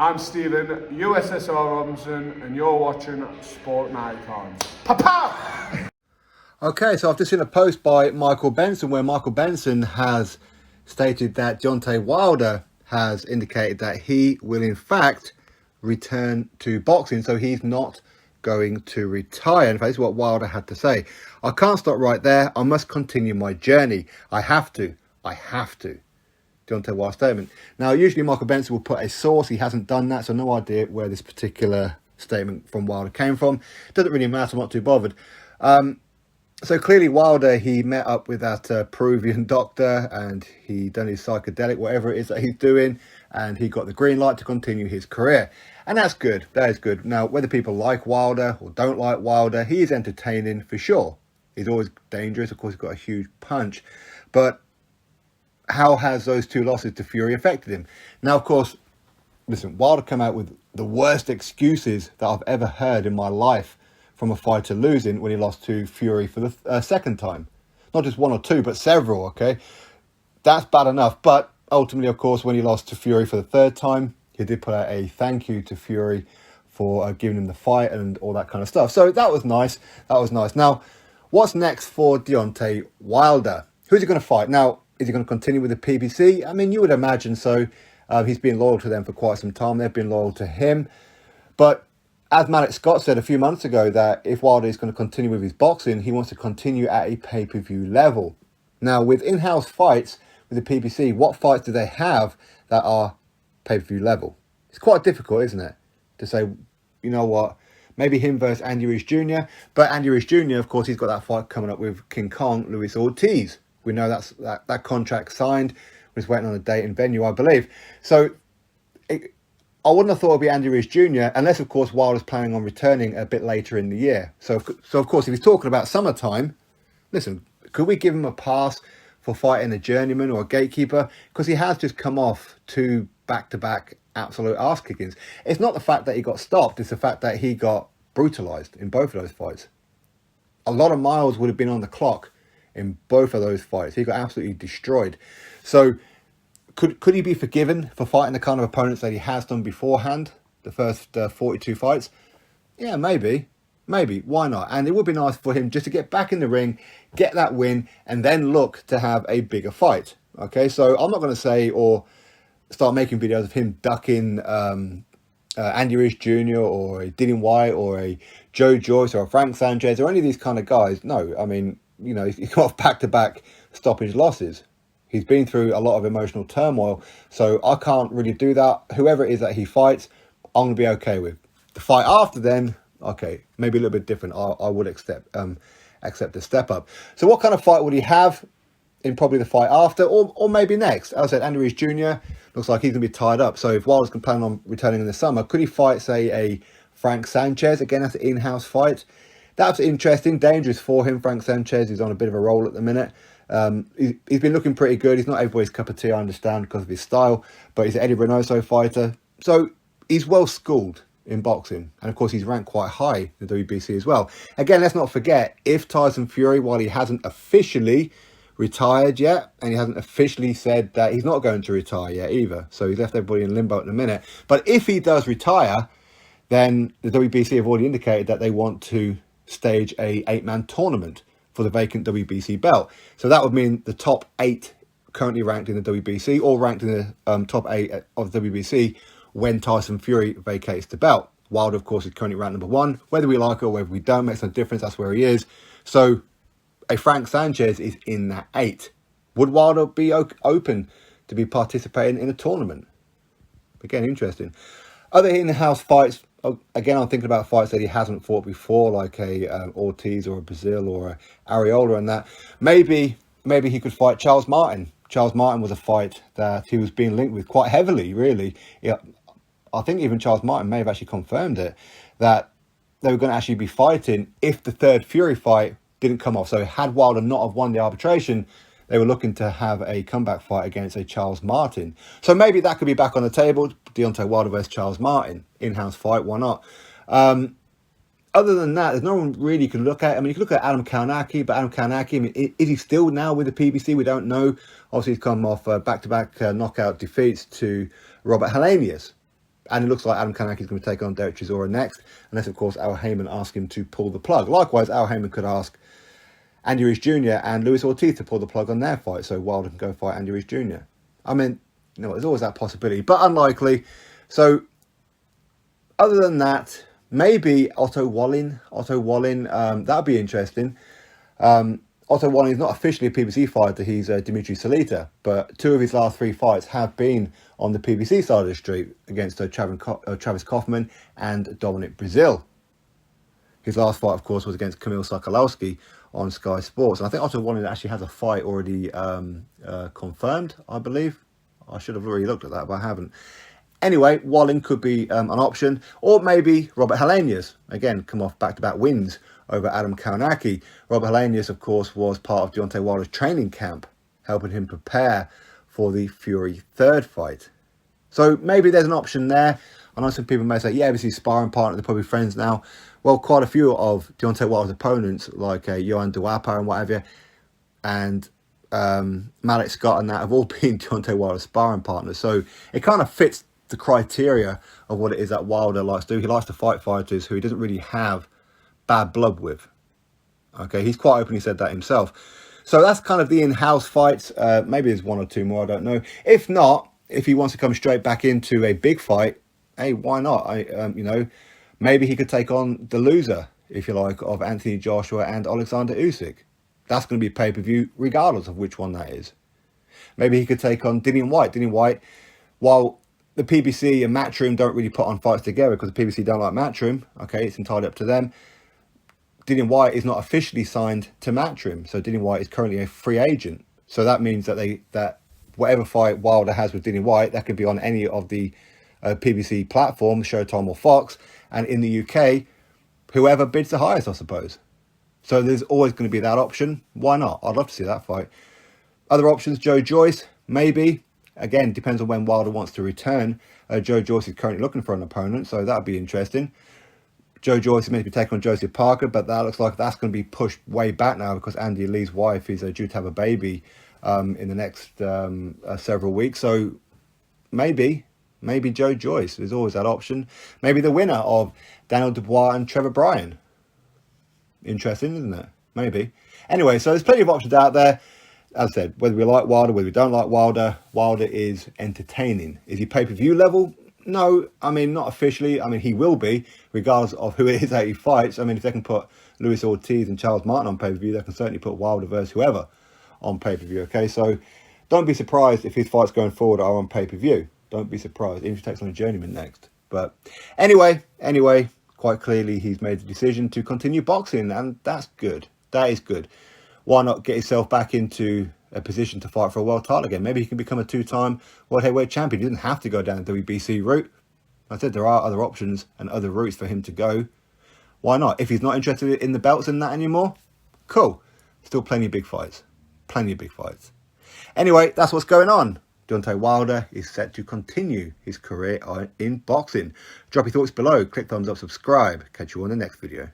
I'm Stephen, USSR Robinson, and you're watching Sport Icons. Papa! Okay, so I've just seen a post by Michael Benson where Michael Benson has stated that Deontay Wilder has indicated that he will in fact return to boxing, so he's not going to retire. In fact, this is what Wilder had to say. I can't stop right there. I must continue my journey. I have to. Deontay Wilder's statement. Now, usually Michael Benson will put a source. He hasn't done that, so no idea where this particular statement from Wilder came from. Doesn't really matter. I'm not too bothered. So clearly Wilder, he met up with that Peruvian doctor and he done his psychedelic, whatever it is that he's doing, and he got the green light to continue his career. And that's good. That is good. Now, whether people like Wilder or don't like Wilder, he is entertaining for sure. He's always dangerous. Of course, he's got a huge punch. But how has those two losses to Fury affected him? Now, of course, listen, Wilder came out with the worst excuses that I've ever heard in my life from a fighter losing when he lost to Fury for the second time. Not just one or two, but several, okay? That's bad enough. But ultimately, of course, when he lost to Fury for the third time, he did put out a thank you to Fury for giving him the fight and all that kind of stuff. So that was nice. Now, what's next for Deontay Wilder? Who's he going to fight? Now, is he going to continue with the PBC? I mean, you would imagine so. He's been loyal to them for quite some time. They've been loyal to him. But as Malik Scott said a few months ago, that if Wilder is going to continue with his boxing, he wants to continue at a pay-per-view level. Now, with in-house fights, with the PBC, what fights do they have that are pay-per-view level? It's quite difficult, isn't it? To say, you know what, maybe him versus Andy Ruiz Jr. But Andy Ruiz Jr., of course, he's got that fight coming up with King Kong, Luis Ortiz. We know that contract signed. We're just waiting on a date and venue, I believe. So I wouldn't have thought it would be Andy Ruiz Jr. unless, of course, Wilder's planning on returning a bit later in the year. So of course, if he's talking about summertime, listen, could we give him a pass for fighting a journeyman or a gatekeeper? Because he has just come off two back-to-back absolute arse kickings. It's not the fact that he got stopped, it's the fact that he got brutalized in both of those fights. A lot of miles would have been on the clock in both of those fights. He got absolutely destroyed. So could he be forgiven for fighting the kind of opponents that he has done beforehand, the first 42 fights? Yeah, maybe. Why not? And it would be nice for him just to get back in the ring, get that win, and then look to have a bigger fight. Okay, so I'm not going to say or start making videos of him ducking Andy Ruiz Jr. or a Dillian Whyte or a Joe Joyce or a Frank Sanchez or any of these kind of guys. No, I mean, you know, he's got back-to-back stoppage losses. He's been through a lot of emotional turmoil, so I can't really do that. Whoever it is that he fights, I'm going to be okay with. The fight after then, okay, maybe a little bit different. I would accept the step up. So what kind of fight would he have in probably the fight after or maybe next? As I said, Andy Ruiz Jr. looks like he's going to be tied up. So if Wilder's planning on returning in the summer, could he fight, say, a Frank Sanchez? Again, that's an in-house fight. That's interesting, dangerous for him. Frank Sanchez is on a bit of a roll at the minute. He's been looking pretty good. He's not everybody's cup of tea, I understand, because of his style, but he's an Eddie Reynoso fighter. So he's well schooled in boxing. And of course, he's ranked quite high in the WBC as well. Again, let's not forget, if Tyson Fury, while he hasn't officially retired yet, and he hasn't officially said that he's not going to retire yet either. So he's left everybody in limbo at the minute. But if he does retire, then the WBC have already indicated that they want to stage a 8-man tournament for the vacant WBC belt. So that would mean the top 8 currently ranked in the WBC, or ranked in the top 8 of the WBC when Tyson Fury vacates the belt. Wilder, of course, is currently ranked number 1. Whether we like it or whether we don't, makes no difference. That's where he is. So a Frank Sanchez is in that 8. Would Wilder be open to be participating in a tournament? Again, interesting. Other in-house fights, again, I'm thinking about fights that he hasn't fought before, like a Ortiz or a Brazil or a Areola and that. Maybe he could fight Charles Martin. Charles Martin was a fight that he was being linked with quite heavily, really. Yeah, I think even Charles Martin may have actually confirmed it, that they were going to actually be fighting if the third Fury fight didn't come off. So had Wilder not have won the arbitration, they were looking to have a comeback fight against a Charles Martin. So maybe that could be back on the table. Deontay Wilder versus Charles Martin. In-house fight, why not? Other than that, there's no one really you can look at. I mean, you can look at Adam Kownacki, but Adam Kownacki, I mean, is he still now with the PBC? We don't know. Obviously, he's come off back-to-back knockout defeats to Robert Helenius. And it looks like Adam Kownacki is going to take on Derek Chisora next, unless, of course, Al Heyman asks him to pull the plug. Likewise, Al Heyman could ask Andy Ruiz Jr. and Luis Ortiz to pull the plug on their fight, so Wilder can go fight Andy Ruiz Jr. I mean, you know, there's always that possibility, but unlikely. So, other than that, maybe Otto Wallin, that'd be interesting. Otto Wallin is not officially a PBC fighter, he's Dimitri Salita, but 2 of his last 3 fights have been on the PBC side of the street against Travis Kaufman and Dominic Brazil. His last fight, of course, was against Kamil Sokolowski on Sky Sports. And I think Otto Wallin actually has a fight already confirmed, I believe. I should have already looked at that, but I haven't. Anyway, Wallin could be an option. Or maybe Robert Helenius. Again, come off back-to-back wins over Adam Kownacki. Robert Helenius, of course, was part of Deontay Wilder's training camp, helping him prepare for the Fury 3rd fight. So maybe there's an option there. I know some people may say, yeah, this is sparring partner, they're probably friends now. Well, quite a few of Deontay Wilder's opponents, like Johan Duapa and whatever, and Malik Scott and that, have all been Deontay Wilder's sparring partners. So it kind of fits the criteria of what it is that Wilder likes to do. He likes to fight fighters who he doesn't really have bad blood with. Okay, he's quite openly said that himself. So that's kind of the in-house fights. Maybe there's 1 or 2 more, I don't know. If not, if he wants to come straight back into a big fight, hey, why not? You know, maybe he could take on the loser, if you like, of Anthony Joshua and Alexander Usyk. That's going to be pay-per-view regardless of which one that is. Maybe he could take on Dillian Whyte. Dillian Whyte, while the PBC and Matchroom don't really put on fights together because the PBC don't like Matchroom, okay, it's entirely up to them. Dillian Whyte is not officially signed to Matchroom, so Dillian Whyte is currently a free agent. So that means that whatever fight Wilder has with Dillian Whyte, that could be on any of the PBC platforms, Showtime or Fox, and in the UK, whoever bids the highest, I suppose. So there's always going to be that option. Why not? I'd love to see that fight. Other options, Joe Joyce, maybe. Again, depends on when Wilder wants to return. Joe Joyce is currently looking for an opponent, so that'd be interesting. Joe Joyce is meant to be taking on Joseph Parker, but that looks like that's going to be pushed way back now because Andy Lee's wife is due to have a baby in the next several weeks. So maybe Joe Joyce. There's always that option. Maybe the winner of Daniel Dubois and Trevor Bryan. Interesting, isn't it? Maybe. Anyway, so there's plenty of options out there. As I said, whether we like Wilder, whether we don't like Wilder, Wilder is entertaining. Is he pay-per-view level? No, I mean, not officially. I mean, he will be, regardless of who it is that he fights. I mean, if they can put Luis Ortiz and Charles Martin on pay-per-view, they can certainly put Wilder versus whoever on pay-per-view, okay? So don't be surprised if his fights going forward are on pay-per-view. Don't be surprised, even if he takes on a journeyman next. But anyway, quite clearly he's made the decision to continue boxing, and that's good. That is good. Why not get yourself back into a position to fight for a world title again? Maybe he can become a 2-time world heavyweight champion. He doesn't have to go down the WBC route. I said there are other options and other routes for him to go. Why not? If he's not interested in the belts and that anymore, cool. Still plenty of big fights. Plenty of big fights. Anyway, that's what's going on. Deontay Wilder is set to continue his career in boxing. Drop your thoughts below. Click thumbs up, subscribe. Catch you on the next video.